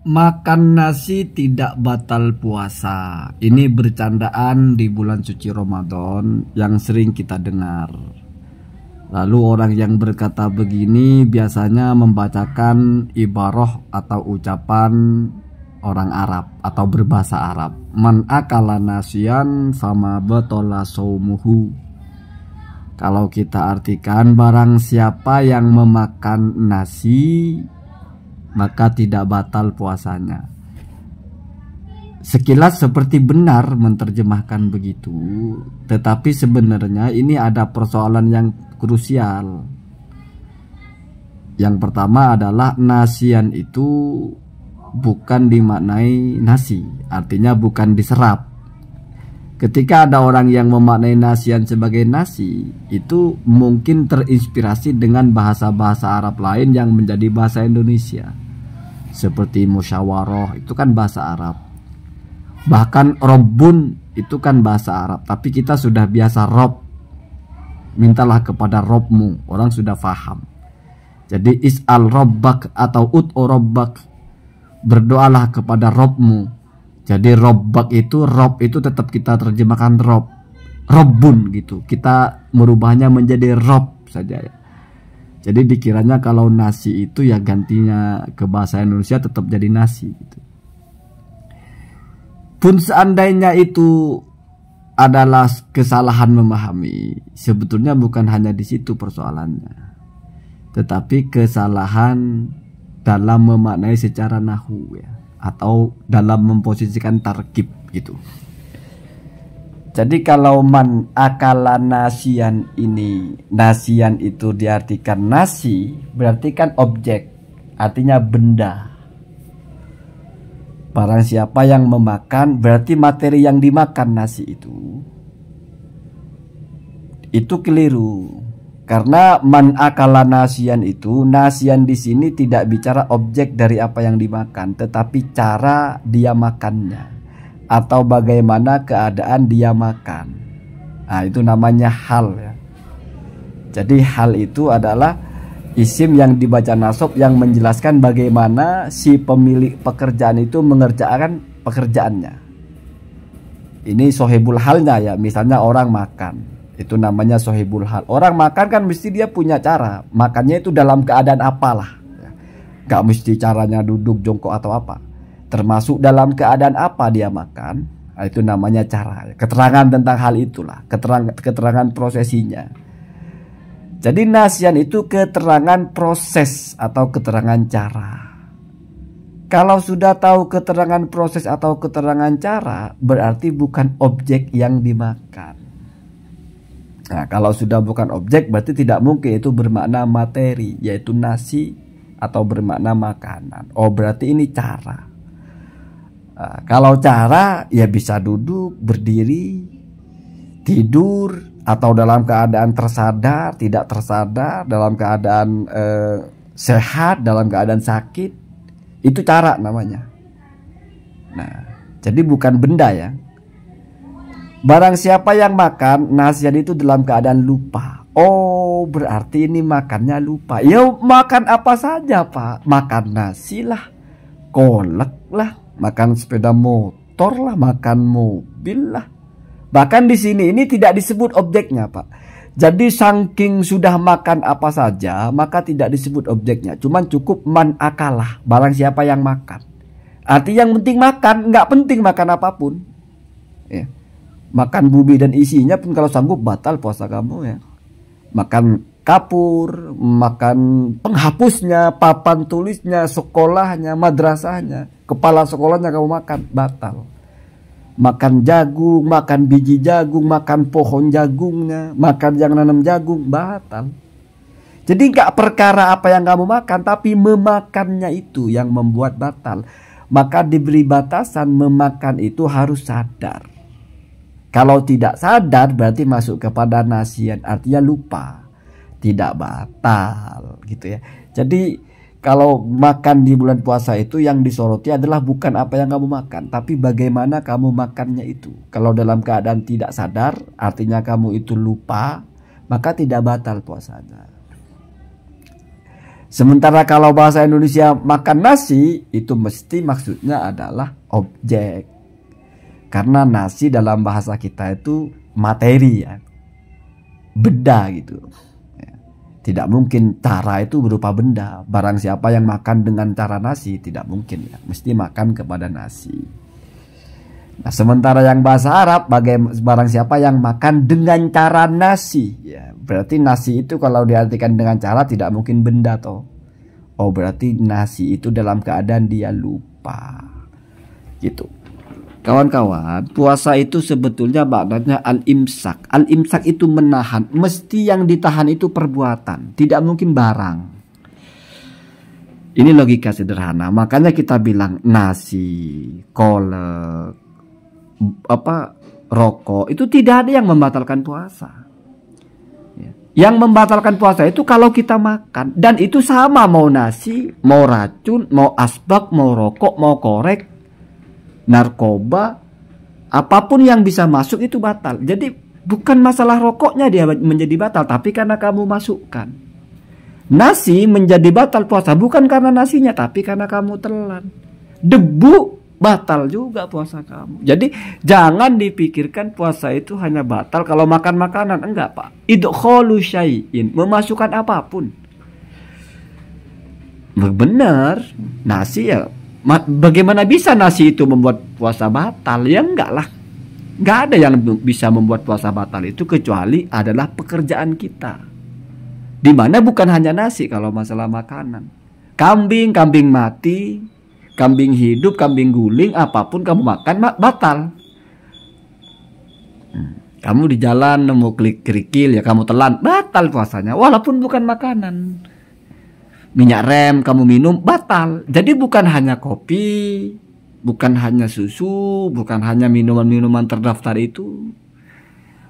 Makan nasi tidak batal puasa. Ini bercandaan di bulan suci Ramadan yang sering kita dengar. Lalu orang yang berkata begini biasanya membacakan ibarah atau ucapan orang Arab atau berbahasa Arab. Man akala nasiyan fama batala saumuhu. Kalau kita artikan, barang siapa yang memakan nasi maka tidak batal puasanya. Sekilas seperti benar menerjemahkan begitu, tetapi sebenarnya ini ada persoalan yang krusial. Yang pertama adalah nasian itu bukan dimaknai nasi, artinya bukan diserap. Ketika ada orang yang memaknai nasian sebagai nasi, itu mungkin terinspirasi dengan bahasa-bahasa Arab lain yang menjadi bahasa Indonesia. Seperti musyawarah, itu kan bahasa Arab. Bahkan robbun, itu kan bahasa Arab. Tapi kita sudah biasa rob. Mintalah kepada robmu, orang sudah faham. Jadi is'al robbak atau ut'u robbak, berdoalah kepada robmu. Jadi robbak itu, rob itu tetap kita terjemahkan rob, robbun gitu. Kita merubahnya menjadi rob saja ya. Jadi dikiranya kalau nasi itu ya gantinya ke bahasa Indonesia tetap jadi nasi gitu. Pun seandainya itu adalah kesalahan memahami, sebetulnya bukan hanya di situ persoalannya, tetapi kesalahan dalam memaknai secara nahwu ya, atau dalam memposisikan tarkib gitu. Jadi kalau man akala nasian ini, nasian itu diartikan nasi, berarti kan objek, artinya benda. Barang siapa yang memakan, berarti materi yang dimakan nasi itu keliru. Karena man akala nasian itu, nasian di sini tidak bicara objek dari apa yang dimakan, tetapi cara dia makannya atau bagaimana keadaan dia makan. Nah, itu namanya hal ya. Jadi hal itu adalah isim yang dibaca nasab yang menjelaskan bagaimana si pemilik pekerjaan itu mengerjakan pekerjaannya. Ini sohibul halnya ya. Misalnya orang makan, itu namanya sohibul hal. Orang makan kan mesti dia punya cara. Makannya itu dalam keadaan apalah ya. Gak mesti caranya duduk, jongkok atau apa. Termasuk dalam keadaan apa dia makan, nah, itu namanya cara. Keterangan tentang hal itulah, keterangan prosesinya. Jadi nasian itu keterangan proses atau keterangan cara. Kalau sudah tahu keterangan proses atau keterangan cara, berarti bukan objek yang dimakan. Nah, kalau sudah bukan objek, berarti tidak mungkin itu bermakna materi, yaitu nasi, atau bermakna makanan. Oh, berarti ini cara. Nah, kalau cara ya bisa duduk, berdiri, tidur, atau dalam keadaan tersadar, tidak tersadar, dalam keadaan sehat, dalam keadaan sakit. Itu cara namanya. Nah, jadi bukan benda ya. Barang siapa yang makan nasian itu dalam keadaan lupa. Oh, berarti ini makannya lupa. Ya makan apa saja Pak. Makan nasi lah, kolak lah, makan sepeda motor lah, makan mobil lah. Bahkan di sini ini tidak disebut objeknya Pak. Jadi saking sudah makan apa saja, maka tidak disebut objeknya. Cuman cukup man akalah, barang siapa yang makan. Arti yang penting makan, nggak penting makan apapun. Ya. Makan bubi dan isinya pun kalau sanggup batal puasa kamu ya. Makan kapur, makan penghapusnya, papan tulisnya, sekolahnya, madrasahnya, kepala sekolahnya kamu makan, batal. Makan jagung, makan biji jagung, makan pohon jagungnya, makan yang nanam jagung, batal. Jadi nggak perkara apa yang kamu makan, tapi memakannya itu yang membuat batal. Maka diberi batasan memakan itu harus sadar. Kalau tidak sadar berarti masuk kepada nasian, artinya lupa, tidak batal gitu ya. Jadi kalau makan di bulan puasa itu yang disoroti adalah bukan apa yang kamu makan, tapi bagaimana kamu makannya itu. Kalau dalam keadaan tidak sadar, artinya kamu itu lupa, maka tidak batal puasanya. Sementara kalau bahasa Indonesia makan nasi, itu mesti maksudnya adalah objek. Karena nasi dalam bahasa kita itu materi ya, benda gitu. Tidak mungkin cara itu berupa benda. Barang siapa yang makan dengan cara nasi, tidak mungkin ya. Mesti makan kepada nasi. Nah, sementara yang bahasa Arab, barang siapa yang makan dengan cara nasi, ya, berarti nasi itu kalau diartikan dengan cara tidak mungkin benda toh. Oh, berarti nasi itu dalam keadaan dia lupa. Gitu. Kawan-kawan, puasa itu sebetulnya maknanya al-imsak. Al-imsak itu menahan. Mesti yang ditahan itu perbuatan, tidak mungkin barang. Ini logika sederhana. Makanya kita bilang nasi, kolak, rokok itu tidak ada yang membatalkan puasa. Yang membatalkan puasa itu kalau kita makan, dan itu sama mau nasi, mau racun, mau asbak, mau rokok, mau korek, narkoba, apapun yang bisa masuk itu batal. Jadi bukan masalah rokoknya dia menjadi batal, tapi karena kamu masukkan. Nasi menjadi batal puasa bukan karena nasinya, tapi karena kamu telan. Debu batal juga puasa kamu. Jadi jangan dipikirkan puasa itu hanya batal kalau makan makanan. Enggak, Pak. Idkholu syai'in, memasukkan apapun. Benar, nasi ya. Bagaimana bisa nasi itu membuat puasa batal? Ya enggak lah. Enggak ada yang bisa membuat puasa batal itu kecuali adalah pekerjaan kita. Dimana bukan hanya nasi kalau masalah makanan. Kambing mati, kambing hidup, kambing guling, apapun kamu makan batal. Kamu di jalan nemu kerikil ya kamu telan, batal puasanya walaupun bukan makanan. Minyak rem kamu minum, batal. Jadi bukan hanya kopi, bukan hanya susu, bukan hanya minuman-minuman terdaftar itu.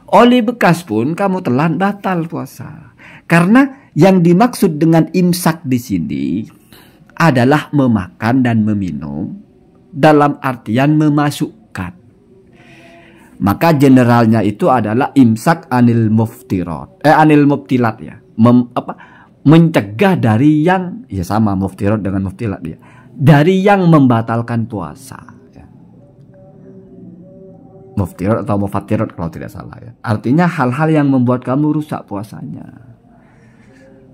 Oli bekas pun kamu telan, batal puasa. Karena yang dimaksud dengan imsak di sini adalah memakan dan meminum dalam artian memasukkan. Maka generalnya itu adalah imsak anil muftirat, anil mubtilat ya. Mencegah dari yang, ya sama muftirat dengan muftilat ya, dari yang membatalkan puasa ya. Muftirat atau mufatirat kalau tidak salah ya. Artinya hal-hal yang membuat kamu rusak puasanya,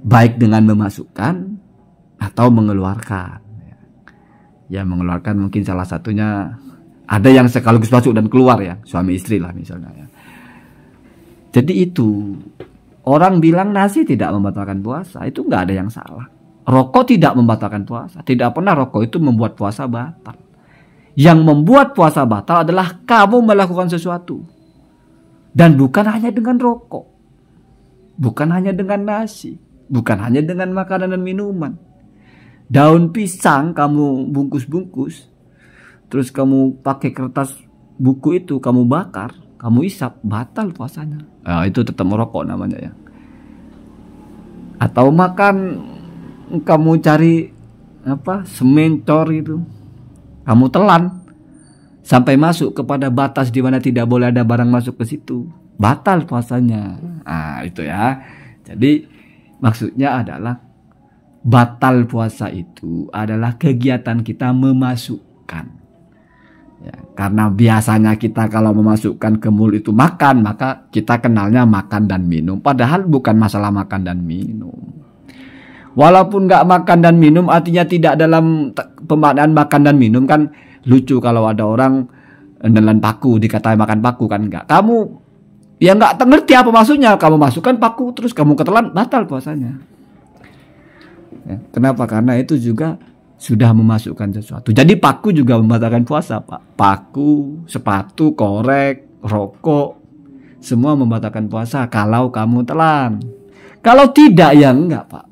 baik dengan memasukkan atau mengeluarkan ya. Ya mengeluarkan mungkin salah satunya ada yang sekaligus masuk dan keluar ya, suami istri lah misalnya ya. Jadi itu orang bilang nasi tidak membatalkan puasa, itu nggak ada yang salah. Rokok tidak membatalkan puasa, tidak pernah rokok itu membuat puasa batal. Yang membuat puasa batal adalah kamu melakukan sesuatu, dan bukan hanya dengan rokok, bukan hanya dengan nasi, bukan hanya dengan makanan dan minuman. Daun pisang kamu bungkus-bungkus, terus kamu pakai kertas buku itu kamu bakar, kamu isap, batal puasanya. Nah, itu tetap merokok namanya ya. Atau makan, kamu cari semen cor itu, kamu telan sampai masuk kepada batas di mana tidak boleh ada barang masuk ke situ, batal puasanya. Nah, itu ya. Jadi maksudnya adalah batal puasa itu adalah kegiatan kita memasukkan. Ya, karena biasanya kita kalau memasukkan ke mulut itu makan, maka kita kenalnya makan dan minum. Padahal bukan masalah makan dan minum. Walaupun nggak makan dan minum, artinya tidak dalam pemaknaan makan dan minum. Kan lucu kalau ada orang nelan paku dikatai makan paku, kan enggak. Kamu ya nggak ngerti apa maksudnya. Kamu masukkan paku terus kamu ketelan, batal puasanya. Ya, kenapa? Karena itu juga sudah memasukkan sesuatu. Jadi paku juga membatalkan puasa, Pak. Paku, sepatu, korek, rokok, semua membatalkan puasa kalau kamu telan. Kalau tidak ya enggak, Pak.